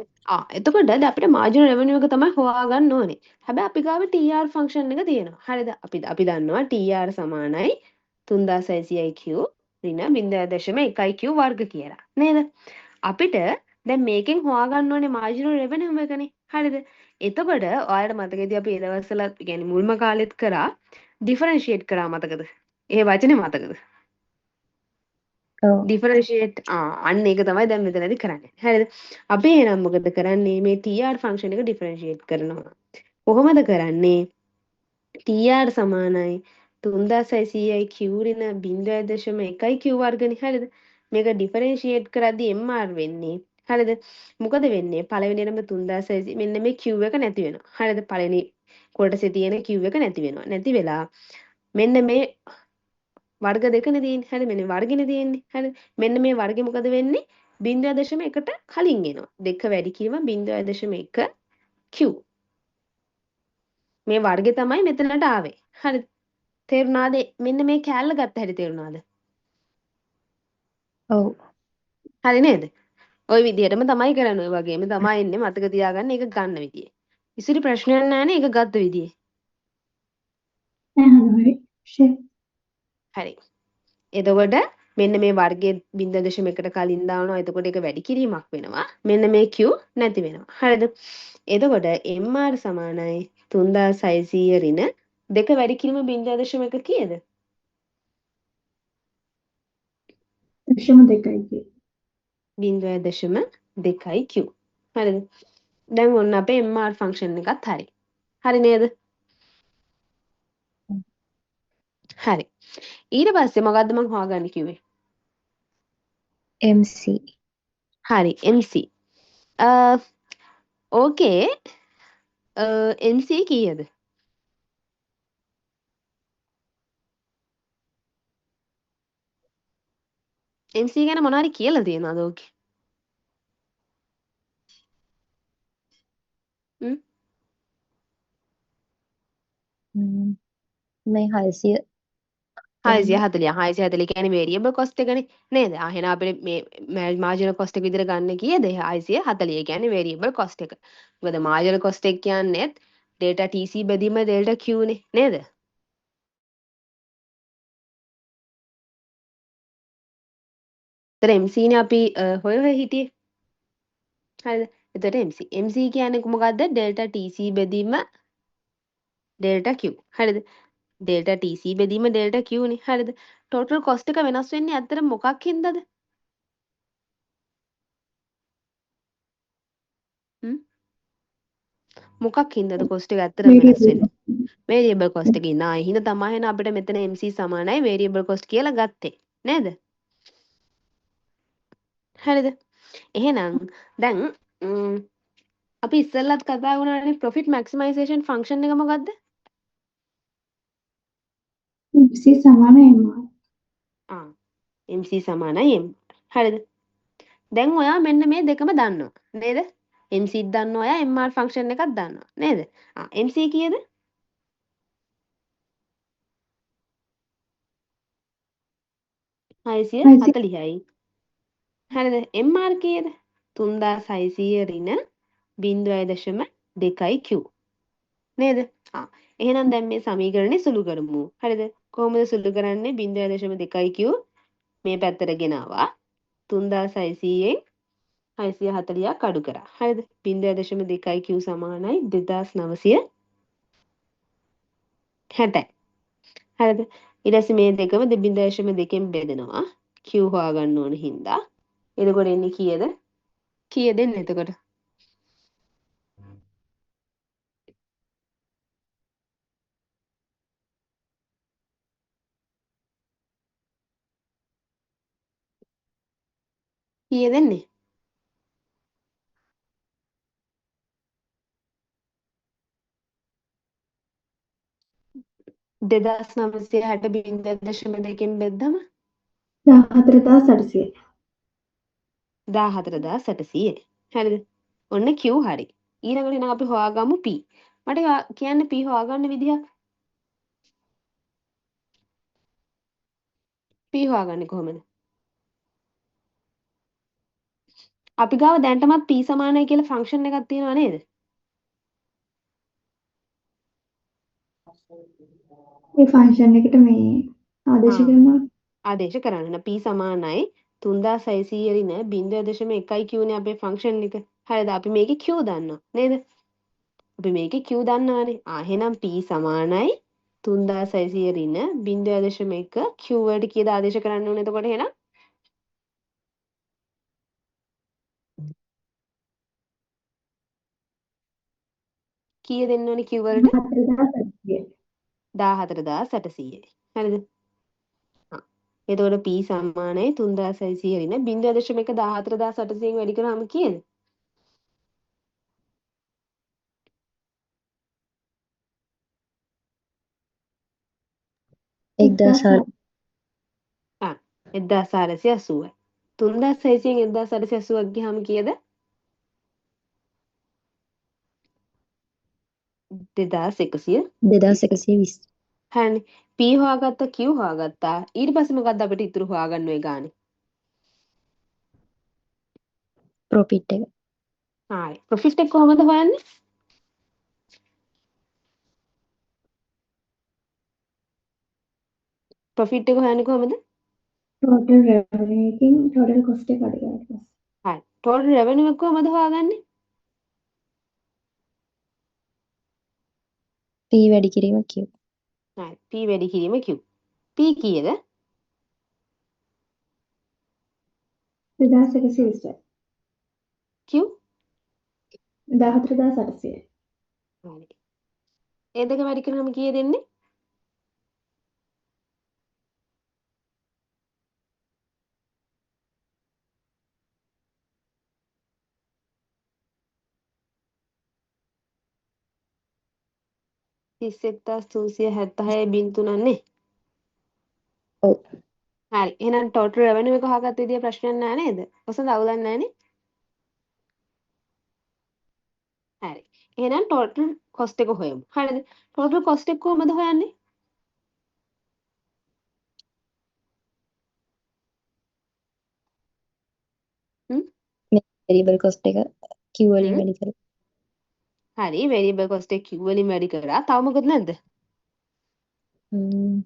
එතකොට දැන් අපිට මාජිනල් රෙවෙනියු එක තමයි හොයාගන්න ඕනේ. හැබැයි අපි ගාව TR ෆන්ක්ෂන් එක තියෙනවා. හරිද? අපි දන්නවා TR සමානයි 3600q ඍණ 0.1q වර්ග කියලා. නේද? අපිට දැන් මේකෙන් හොයාගන්න ඕනේ මාජිනල් රෙවෙනියු එකනේ. හරිද? එතකොට ඔයාලට මතකයිද අපි ඒ දවස්වල කියන්නේ මුල්ම කාලෙත් කරා ඩිෆරන්ෂিয়েට් කරා මතකද? ඒ වචනේ මතකද? ඔව්. ඩිෆරන්ෂিয়েට් අන්න ඒක තමයි දැන් මෙතනදී කරන්නේ. හරිද? අපි එහෙනම් මොකද කරන්නේ? මේ TR ෆන්ක්ෂන් එක ඩිෆරන්ෂিয়েට් කරනවා. කොහොමද කරන්නේ? TR සමානයි 3600යි q ඍණ 0.1යි q වර්ගනේ. හරිද? මේක ඩිෆරන්ෂিয়েට් කරද්දී mr වෙන්නේ. හරිද? මොකද වෙන්නේ? පළවෙනියටම 3600 මෙන්න මේ q එක නැති වෙනවා. හරිද? පළවෙනි කොටසේ තියෙන q එක නැති වෙනවා. නැති වෙලා මෙන්න මේ වර්ග දෙකනේ තියෙන්නේ. හරිද? මෙන්න වර්ගෙනේ තියෙන්නේ. හරිද? මෙන්න මේ වර්ගෙ මොකද වෙන්නේ? 0.1ට කලින් එනවා. දෙක වැඩි කිරීම 0.1 q. මේ වර්ගෙ තමයි මෙතනට ආවේ. හරිද? තේරුණාද? මෙන්න මේ කෑල්ල ගත්ත හැටි තේරුණාද? ඔව්. හරි නේද? ওই විදිහටම තමයි කරන්නේ. ඔය වගේම තමයි එන්නේ. මතක තියාගන්න ඒක ගන්න විදිය. ඉතිරි ප්‍රශ්නයක් නැහැනේ ඒක ගත්ත විදිය. හරි. ෂේ. හරි. එතකොට මෙන්න මේ වර්ගයේ 0.1ට කලින් දානවා. එතකොට ඒක වැඩි කිරීමක් වෙනවා. මෙන්න මේ q නැති වෙනවා. හරිද? එතකොට mr සමානයි 3600 ඍණ දෙක වැඩි කිරීම 0.1 කීයද? 0.2යි. 0.2යි q. හරිද? දැන් ඔන්න අපේ mr ෆන්ක්ෂන් එකත් හරි. හරි නේද? හරි. ඊට පස්සේ මොකද්ද මම හොයාගන්න කිව්වේ? MC. හරි MC. ඕකේ MC කීයද? MC ගැන මොනවාරි කියලා තියෙනවද ඕකේ? මේ 600 640 640 කියන්නේ වේරියබල් කොස්ට් එකනේ නේද? එහෙනම් අපිට මේ මාර්ජිනල් කොස්ට් එක විදිහට ගන්න කීයද? 640 කියන්නේ වේරියබල් කොස්ට් එක. මොකද මාර්ජිනල් කොස්ට් එක කියන්නේ ඩෙල්ටා TC බෙදීම ඩෙල්ටා Q නේ නේද? එතන MC නේ අපි හොය හිටියේ. හරිද? එතකොට MC කියන්නේ මොකද්ද? ඩෙල්ටා TC බෙදීම ඩෙල්ටා Q. හරිද? ඩෙල්ටා TC බෙදීම ඩෙල්ටා Q නේ. හරිද? ටෝටල් කොස්ට් එක වෙනස් වෙන්නේ ඇත්තට මොකක් හින්දාද? මොකක් හින්දාද කොස්ට් එක ඇත්තටම වෙනස් variable වෙන්නේ? වේරියබල් කොස්ට් එකේ නා හින්දා තමයි එහෙනම් අපිට මෙතන MC සමානයි වේරියබල් කොස්ට් කියලා ගත්තේ. නේද? හරිද? එහෙනම් දැන් අපි ඉස්සෙල්ලත් කතා වුණානේ ප්‍රොෆිට් මැක්සිමයිසේෂන් ෆන්ක්ෂන් එක මොකද්ද? MC සමාන MR. MC සමානයි M. හරිද? දැන් ඔයා මෙන්න මේ දෙකම දන්නවා. නේද? MC ත් දන්නවා ඔයා MR ෆන්ක්ෂන් එකක් දන්නවා. නේද? MC කීයද? 640යි. හරිද? MR කීයද? 3600 ඍණ 0.2යි Q. නේද? එහෙනම් දැන් මේ සමීකරණේ සුළු කරමු. හරිද? කොහොමද සුළු කරන්නේ? 0.2යි Q මේ පැත්තට ගෙනාවා. 3600න් 640ක් අඩු කරා. හරිද? 0.2යි Q සමානයි 2960යි. හරිද? ඊට පස්සේ මේ දෙකම 0.2න් බෙදෙනවා. Q හොයාගන්න ඕන හින්දා. එතකොට එන්නේ කීයද? කීයද එන්නේ එතකොට? කීයද එන්නේ? 2960 0.2න් බෙද්දම 14800. 14800. හරිද? ඔන්න Q හරි. ඊළඟට එහෙනම් අපි හොයාගමු P. මට කියන්න P හොයාගන්න විදිහක්. P හොයාගන්නේ කොහොමද? අපි ගාව දැනටමත් P සමානයි කියලා ෆන්ක්ෂන් එකක් තියෙනව නේද? මේ ෆන්ක්ෂන් එකට මේ ආදේශ කරනවා. ආදේශ කරන්න. P සමානයි 3600 ඍණ 0.1යි Q නේ අපේ ෆන්ක්ෂන් එක. හරිද? අපි මේකේ Q දන්නවා නේද? අපි මේකේ Q දන්නවානේ. එහෙනම් P සමානයි 3600 ඍණ 0.1 Q වලට කීයද ආදේශ කරන්න ඕනේ එතකොට එහෙනම්? කීය දෙන්න ඕනේ Q වලට? 14800. 14800. හරිද? එතකොට P සමානයි 3600 ඍණ 0.1 14800න් වැඩි කරාම කීයද? එක්දාස් 1480යි. 3600න් 1480ක් ගියාම කීයද? 2100. 2120 හරිනේ. P හොයාගත්තා Q හොයාගත්තා. ඊට පස්සේ මොකද්ද අපිට ඉතුරු හොයාගන්න ඔය ගානේ? ප්‍රොෆිට් එක. හරි. ප්‍රොෆිට් එක කොහොමද හොයන්නේ? ප්‍රොෆිට් එක හොයන්නේ කොහොමද? total revenue එකකින් total cost එක අඩු කරලා. හරි. total revenue එක කොහොමද හොයාගන්නේ? P වැඩි කිරීම Q. හරි. P වැඩි කිරීම Q. P කීයද? 2120. Q 14800. හරි. ඒ දෙක වැඩි කරාම කීයද එන්නේ? තිස් එක්දාස් 376.3 නේ. ඔව්. හරි. එහෙනම් total revenue එක හොයාගත්ත විදිය ප්‍රශ්නයක් නෑ නේද? ඔසඳ අවුලක් නෑනේ. හරි. එහෙනම් total cost එක හොයමු. හරිද? total cost එක කොහොමද හොයන්නේ? හ්ම්? මේ variable cost එක Q වලින් හ්ම්. වැඩි කරලා. හරි. variable cost එක Q වලින් වැඩි කරා. තව මොකද නැද්ද? ම්ම්.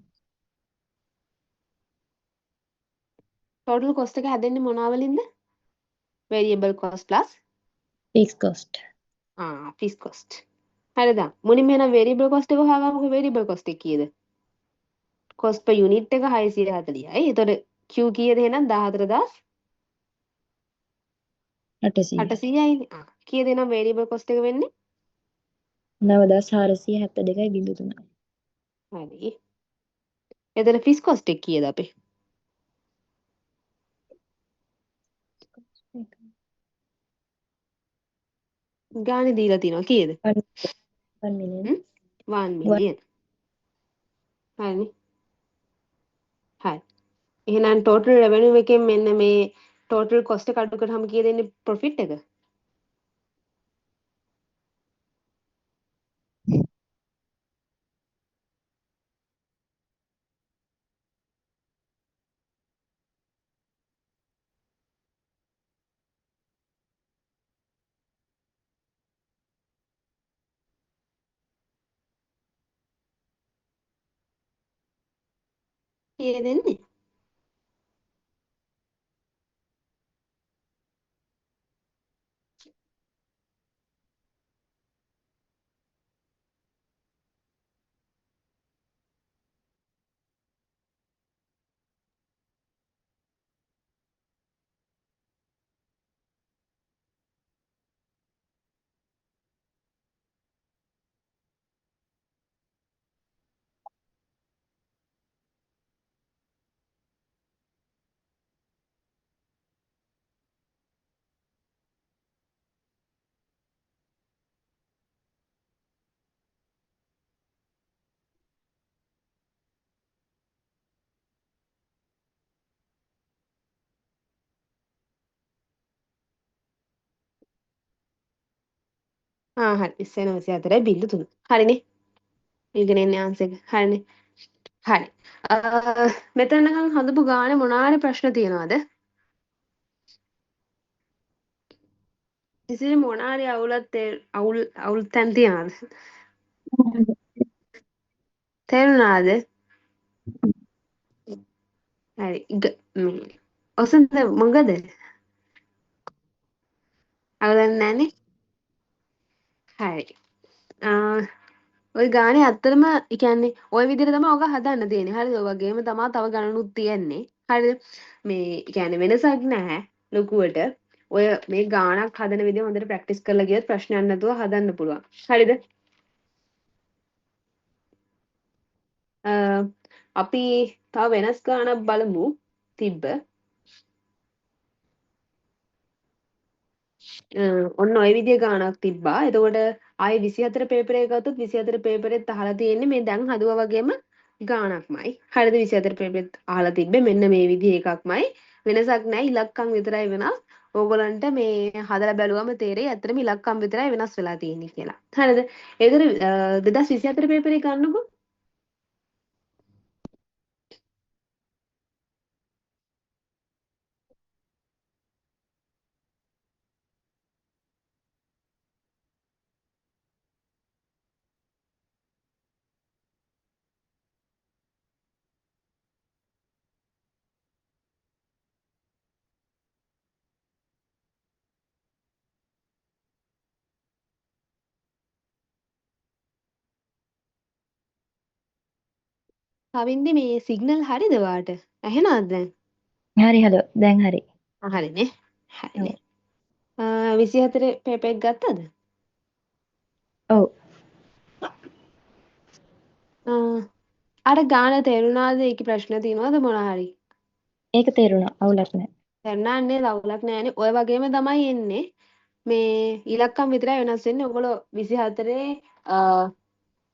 ටෝටල් කොස්ට් එක හැදෙන්නේ මොනවා වලින්ද? variable cost plus fixed cost. fixed cost. හරිද? මුලින්ම එහෙනම් variable cost එක හොයාගමුකෝ. variable cost එක කීයද? cost per unit එක 640යි. එතකොට Q කීයද එහෙනම් 800. 14800යිනේ. කීයද එහෙනම් variable cost එක වෙන්නේ? 9472.3. හරි. එතන fixed cost එක කීයද අපේ? ගානේ දීලා තියෙනවා කීයද? 1 million. 1 million. හරිනේ. හරි. එහෙනම් total revenue එකෙන් මෙන්න මේ total cost එක අඩු කරාම කීයද එන්නේ profit එක? කීයද එන්නේ? හරි 294.3. හරිනේ. ඉගෙන එන්නේ ආන්සර් එක. හරිනේ. හරි. මෙතන නම් හදපු ගානේ මොනාරි ප්‍රශ්න තියනවාද? ඉතින් මොනාරි අවුල් තැන් තියනවාද? තේරුණාද? හරි. මේ ඔසන්ත මොකද? අවුලක් නැනේ. හරි. ඔය ගානේ ඇත්තටම ඒ කියන්නේ ওই විදිහට තමයි ඔක හදන්න තියෙන්නේ. හරිද? ඔය වගේම තමයි තව ගණනුත් තියෙන්නේ. හරිද? මේ ඒ කියන්නේ වෙනසක් නැහැ ලොකුවට. ඔය මේ ගානක් හදන විදිහ හොඳට ප්‍රැක්ටිස් කරලා ගියොත් ප්‍රශ්නයක් නැතුව හදන්න පුළුවන්. හරිද? අපි තව වෙනස් ගානක් බලමු. තිබ්බ. ඔන්න ඔය විදිය ගානක් තිබ්බා. එතකොට ආයේ 24 පේපර් එක ගත්තොත් 24 පේපරෙත් අහලා තියෙන්නේ මේ දැන් හදුවා වගේම ගානක්මයි. හරිද? 24 පේපරෙත් අහලා තිබ්බේ මෙන්න මේ විදිහ එකක්මයි. වෙනසක් නැහැ. ඉලක්කම් විතරයි වෙනස්. ඕගොල්ලන්ට මේ හදලා බැලුවම තේරෙයි ඇත්තටම ඉලක්කම් විතරයි වෙනස් වෙලා තියෙන්නේ කියලා. හරිද? ඒතර 2024 පේපරේ ගන්නකො. කවින්දි මේ සිග්නල් හරිද වාට? ඇහෙනවද දැන්? හරි හලෝ දැන් හරි. හරිනේ. ඔව්. හරිනේ. 24 පේපර් එක ගත්තද? ඔව්. අර ගාන තේරුණාද? ඒකේ ප්‍රශ්න තියෙනවද මොනවා හරි? ඒක තේරුණා. අවුලක් නැහැ. තේරුණාන්නේ ලවුලක් නෑනේ. ඔය වගේම තමයි එන්නේ. මේ ඉලක්කම් විතරයි වෙනස් වෙන්නේ. ඔයගොල්ලෝ 24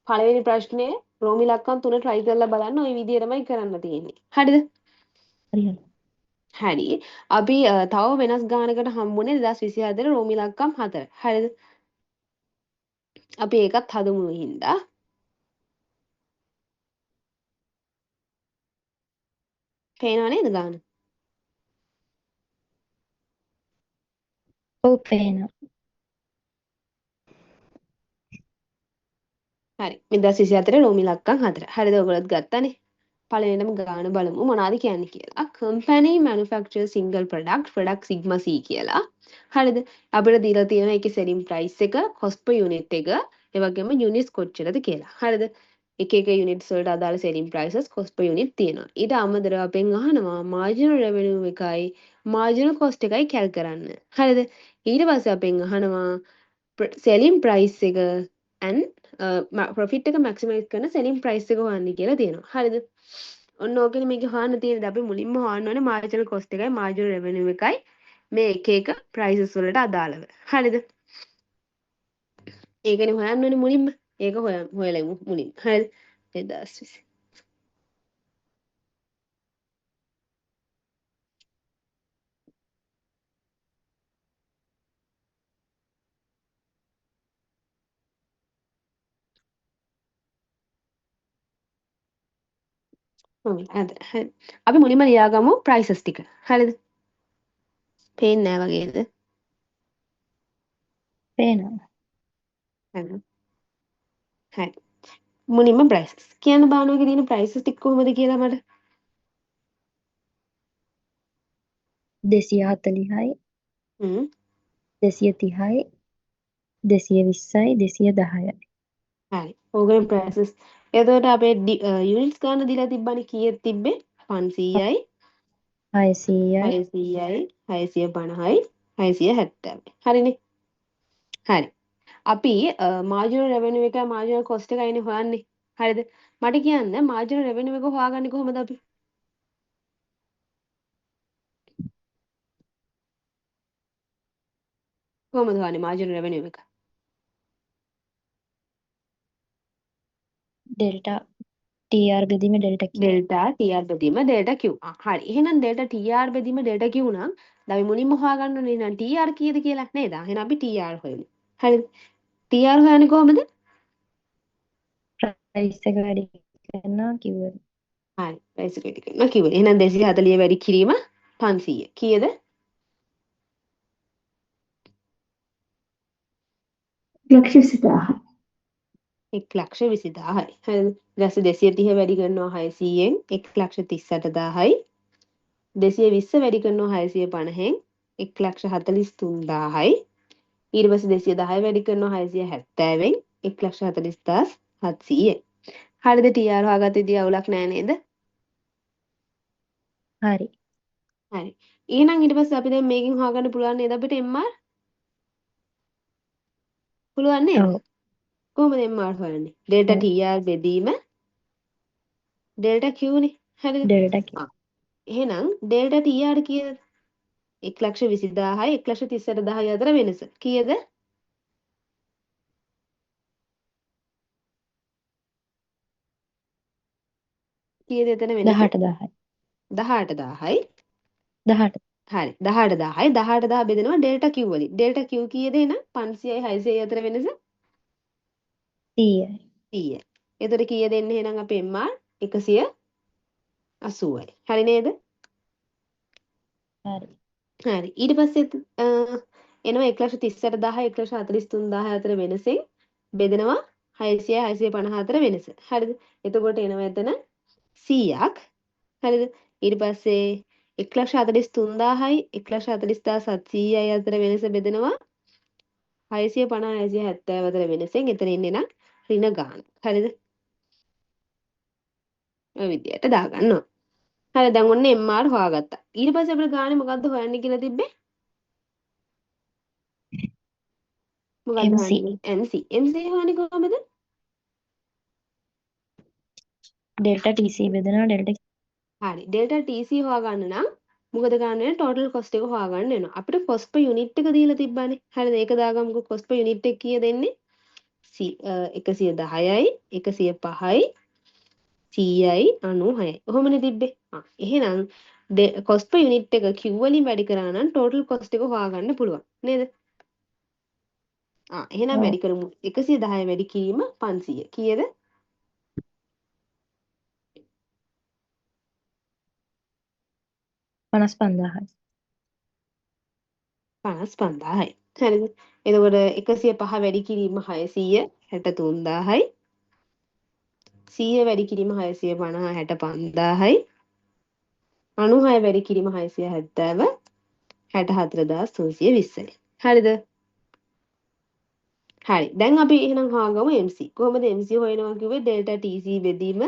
පළවෙනි ප්‍රශ්නේ රෝම ඉලක්කම් 3 try කරලා බලන්න. ওই විදිහටමයි කරන්න තියෙන්නේ. හරිද? හරි හලෝ. හරි. අපි තව වෙනස් ගානකට හම්බුනේ 2024 රෝම ඉලක්කම් 4. හරිද? අපි ඒකත් හදමු හින්දා. පේනව නේද ගාන? ඔව් පේනවා. හරි. 2024 රෝම ඉලක්කම් 4. හරිද? ඔයගොල්ලොත් ගත්තානේ. පළවෙනිම ගාන බලමු මොනවද කියන්නේ කියලා. company manufacture single product sigma C කියලා. හරිද? අපිට දීලා තියෙනවා ඒකේ selling price එක, cost per unit එක, ඒ වගේම units කොච්චරද කියලා. හරිද? එක එක units වලට අදාළ selling prices cost per unit තියෙනවා. ඊට අමතරව අපෙන් අහනවා marginal revenue එකයි marginal cost එකයි calc කරන්න. හරිද? ඊට පස්සේ අපෙන් අහනවා selling price එක and profit එක maximize කරන selling price එක හොයන්න කියලා තියෙනවා. හරිද? ඔන්න ඕකනේ මේක හොයන්න තියෙන්නේ. අපි මුලින්ම හොයන්න ඕනේ marginal cost එකයි marginal revenue එකයි මේ එක එක prices වලට අදාළව. හරිද? ඒකනේ හොයන්න ඕනේ මුලින්ම. ඒක හොයලමු මුලින්. හරිද? 2020. හරි. අපි මුලින්ම ලියාගමු prices ටික. හරිද? පේන්නේ නැහැ වගේද? පේනවා. හරි. හරි. මුලින්ම prices. කියන්න බානුවගේ තියෙන prices ටික කොහොමද කියලා මට? 240යි හ්ම්. 230යි 220යි 210යි. හරි. ඕගොල්ලෝ prices. එතකොට අපේ units ගන්න දීලා තිබ්බනේ කීයක් තිබ්බේ? 500යි 600යි 600යි 650යි 670යි. හරිනේ. හරි. අපි marginal revenue එකයි marginal cost එකයිනේ හොයන්නේ. හරිද? මට කියන්න marginal revenue එක හොයාගන්නේ කොහොමද අපි? කොහොමද හොයන්නේ marginal revenue එක? ඩෙල්ටා TR බෙදීම ඩෙල්ටා Q. ඩෙල්ටා TR බෙදීම ඩෙල්ටා Q. හරි. එහෙනම් ඩෙල්ටා TR බෙදීම ඩෙල්ටා Q නම් අපි මුලින්ම හොයාගන්න ඕනේ නම් TR කීයද කියලා නේද? එහෙනම් අපි TR හොයමු. හරිද? TR හොයන්නේ කොහොමද? ප්‍රයිස් එක වැඩි කරනවා Q එක. හරි. ප්‍රයිස් එක වැඩි කරනවා කිව්වනේ. එහෙනම් 240 වැඩි කිරීම 500. කීයද? ලක්ෂ 20000. 1,20,000යි. හරිද? ඊට පස්සේ 230 වැඩි කරනවා 600න් 1,38,000යි. 220 වැඩි කරනවා 650න් 1,43,000යි. ඊට පස්සේ 210 වැඩි කරනවා 670න් 1,40,700යි. හරිද TR හොයාගත්තේදී අවුලක් නෑ නේද? හරි. හරි. එහෙනම් ඊට පස්සේ අපි දැන් මේකෙන් හොයාගන්න පුළුවන් නේද අපිට MR? පුළුවන් නේද? ඔව්. කොහොමද MR හොයන්නේ? ඩෙල්ටා ඔව්. TR බෙදීම ඩෙල්ටා Q නේ. හරිද? Delta Q. එහෙනම් ඩෙල්ටා TR කීයද? 1,20,000යි 1,38,000යි අතර වෙනස. කීයද? කීයද එතන වෙනස? 18000යි. 18,000යි. 18. හරි. 18,000යි 18,000 බෙදෙනවා ඩෙල්ටා Q වලින්. ඩෙල්ටා Q කීයද එහෙනම්? 500යි 600යි අතර වෙනස 100යි. 100යි. එතකොට කීයද එන්නේ එහෙනම් අපේ MR? 180යි. හරි නේද? හරි. හරි. ඊට පස්සේ එනවා 1,38,000 1,43,000 අතර වෙනසෙන් බෙදෙනවා 600 650 අතර වෙනස. හරිද? එතකොට එනවා එතන 100ක්. හරිද? ඊට පස්සේ 1,43,000යි 1,40,700යි අතර වෙනස බෙදෙනවා 650 670 අතර වෙනසෙන් එතන ඉන්නේ නම් ඍණ ගාන. හරිද? ඔය විදිහට දාගන්නවා. හරි දැන් ඔන්න MR හොයාගත්තා. ඊට පස්සේ අපිට ගානේ මොකද්ද හොයන්න කියලා තිබ්බේ? මොකද්ද MC. හොයන්නේ? MC. MC හොයන්නේ කොහමද? ඩෙල්ටා TC බෙදනවා ඩෙල්ටා Q. හරි. ඩෙල්ටා TC හොයාගන්න නම් මොකද ගන්න වෙන්නේ? ටෝටල් කොස්ට් එක හොයාගන්න වෙනවා. අපිට කොස්ට් per යුනිට් එක දීලා තිබ්බනේ. හරිද? ඒක දාගමුකෝ කොස්ට් per යුනිට් එක කීයද එන්නේ? 110යි 105යි 100යි 96යි. ඔහොමනේ තිබ්බේ. එහෙනම් කොස්ට් per යුනිට් එක Q වලින් වැඩි කරා නම් ටෝටල් කොස්ට් එක හොයාගන්න පුළුවන්. නේද? එහෙනම් ඔව්. වැඩි කරමු. 110 වැඩි කිරීම 500. කීයද? 55000යි. 55,000යි. හරිද? එතකොට 105 වැඩි කිරීම 600 63000යි. 100 වැඩි කිරීම 650 65000යි 96 වැඩි කිරීම 670 64320යි. හරිද? හරි. දැන් අපි එහෙනම් හොයාගමු MC. කොහොමද MC හොයනවා කිව්වේ? ඩෙල්ටා TC බෙදීම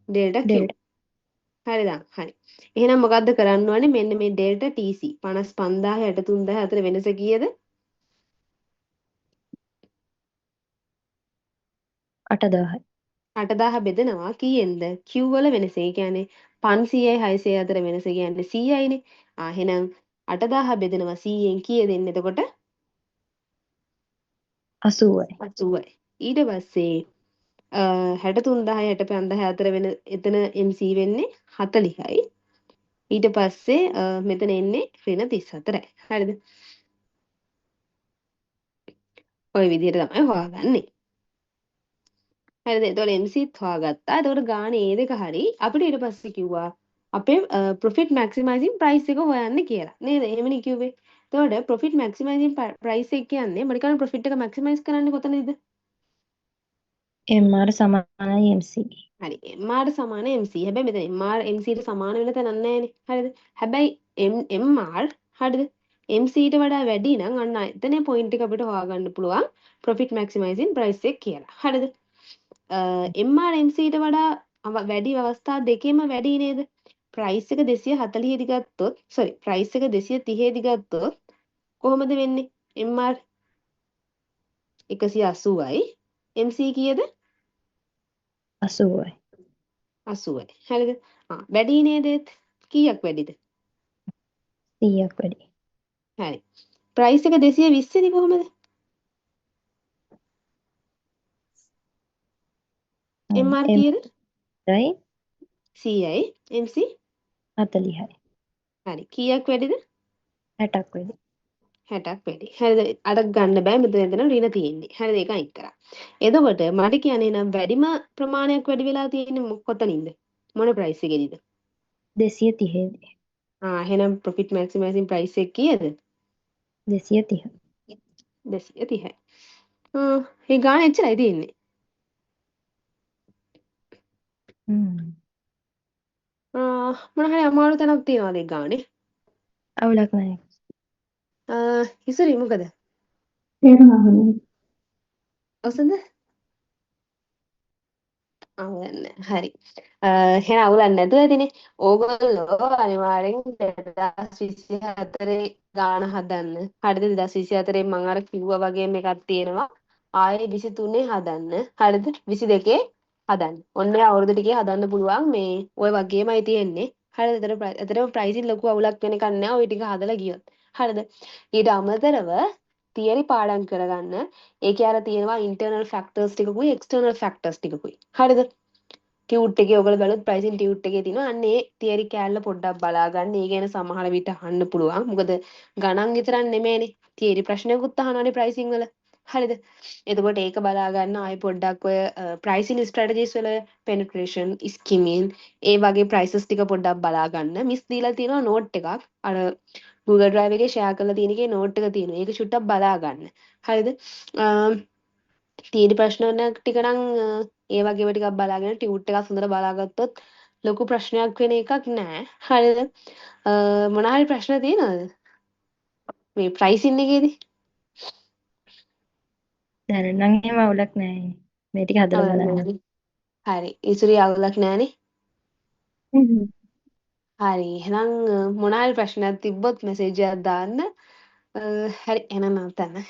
ඩෙල්ටා Q. ඩෙල්ටා හරිද? හරි. එහෙනම් මොකද්ද කරන්න ඕනේ? මෙන්න මේ ඩෙල්ටා TC 55000 63000 අතර වෙනස කීයද? 8000යි 8000 බෙදනවා කීයෙන්ද? Q වල වෙනස. ඒ කියන්නේ 500යි 600 අතර වෙනස කියන්නේ 100යිනේ. එහෙනම් 8000 බෙදනවා 100ෙන් කීයද එන්නේ එතකොට? 80යි 80යි. ඊට පස්සේ 63000 65000 අතර වෙන එතන MC වෙන්නේ 40යි. ඊට පස්සේ මෙතන එන්නේ ඍණ 34යි. හරිද? ওই විදිහට තමයි හොයාගන්නේ. හරිද? එතකොට MCත් හොයාගත්තා. එතකොට ගානේ ඒ දෙක හරි. අපිට ඊට පස්සේ කිව්වා අපේ profit maximizing price එක හොයන්න කියලා. නේද? එහෙමනේ කිව්වේ. එතකොට profit maximizing price එක කියන්නේ මොකද කරන්නේ profit එක maximize කරන්නේ කොතනද? MR සමානයි MC හරි MR සමාන MC. හැබැයි මෙතන MR MC ට සමාන වෙන තැනක් නැහැනේ. හරිද? හැබැයි MR හරිද? MC ට වඩා වැඩි නම් අන්න එතන පොයින්ට් එක අපිට හොයාගන්න පුළුවන් profit maximizing price එක කියලා. හරිද? MR MC ට වඩා වැඩි අවස්ථා දෙකේම වැඩි නේද? ප්‍රයිස් එක 240 දි ගත්තොත් ප්‍රයිස් එක 230 දි ගත්තොත් කොහොමද වෙන්නේ? MR 180යි MC කීයද? 80යි 80යි. හරිද? වැඩි නේද? කීයක් වැඩිද? 100ක් වැඩි හරි. ප්‍රයිස් එක 220 දි කොහොමද? MR කීයද? MRයි 100යි. MC 40යි හරි. කීයක් වැඩිද? 60ක් වැඩි 60ක් වැඩි. හරිද? අර ගන්න බෑ මෙතන ඍණ තියෙන්නේ. හරිද? ඒක අයින් කරා. එතකොට මට කියන්නේ නම් වැඩිම ප්‍රමාණයක් වැඩි වෙලා තියෙන්නේ කොතනින්ද? මොන ප්‍රයිස් එකේදීද? 230 දී එහෙනම් profit maximizing price එක කීයද? 230 230යි. ඒ ගාන එච්චරයි තියෙන්නේ. මොන හරි අමාරු තැනක් තියනවාද ඒ ගානේ? අවුලක් නැහැ ඉසුරි මොකද? තේරුණා හොඳයි. ඔසඳ? හරි. එහෙනම් අවුලක් නැතුව ඇතිනේ. ඕගොල්ලෝ අනිවාර්යෙන් 2024 ගාන හදන්න. හරිද? 2024 මම අර කිව්වා වගේ එකක් තියෙනවා. ආයේ 23 හදන්න. හරිද? 22 හදන්න. ඔන්න අවුරුදු ටිකේ හදන්න පුළුවන් මේ ওই වගේමයි තියෙන්නේ. හරිද? එතන ප්‍රයිසින් ලොකු අවුලක් වෙන එකක් නෑ. ওই ටික හදලා ගියොත්. හරිද? ඊට අමතරව තියරි පාඩම් කරගන්න. ඒකේ අර තියෙනවා ඉන්ටර්නල් ෆැක්ටර්ස් ටිකකුයි එක්ස්ටර්නල් ෆැක්ටර්ස් ටිකකුයි. හරිද? ටියුට් එකේ ඔයගොල්ලෝ බලුවොත් ප්‍රයිසින් ටියුට් එකේ තියෙනවා. අන්න ඒ තියරි කෑල්ල පොඩ්ඩක් බලාගන්න. ඒ ගැන සමහර විට අහන්න පුළුවන්. මොකද ගණන් විතරක් නෙමෙයිනේ. තියරි ප්‍රශ්නයකුත් අහනවානේ ප්‍රයිසින් වල. හරිද? එතකොට ඒක බලා ගන්න ආයෙ පොඩ්ඩක් ඔය ප්‍රයිසින් ස්ට්‍රැටජිස් වල පෙනිට්‍රේෂන්, ස්කිමින් ඒ වගේ ප්‍රයිසස් ටික පොඩ්ඩක් බලා ගන්න. මිස් දීලා තියෙනවා නෝට් එකක්. අර Google Drive එකේ ෂෙයා කරලා තියෙන එකේ නෝට් එක තියෙනවා. ඒක චුට්ටක් බලා ගන්න. හරිද? තියෙන ප්‍රශ්න ටික නම් ඒ වගේම ටිකක් බලාගෙන ටියුට් එකක් හොඳට බලාගත්තොත් ලොකු ප්‍රශ්නයක් වෙන එකක් නෑ. හරිද? මොන හරි ප්‍රශ්න තියෙනවද? මේ ප්‍රයිසින් එකේදී? දැන් නම් එහෙම අවුලක් නැහැ මේ ටික හදලා අවුලක් බලන්න නෑනේ. හරි. ඉසුරි අවුලක් නෑනේ. හ්ම්. හරි. එහෙනම් මොන හරි ප්‍රශ්නයක් තිබ්බොත් මෙසේජ් එකක් දාන්න. හරි එහෙනම් නවත්තන්න.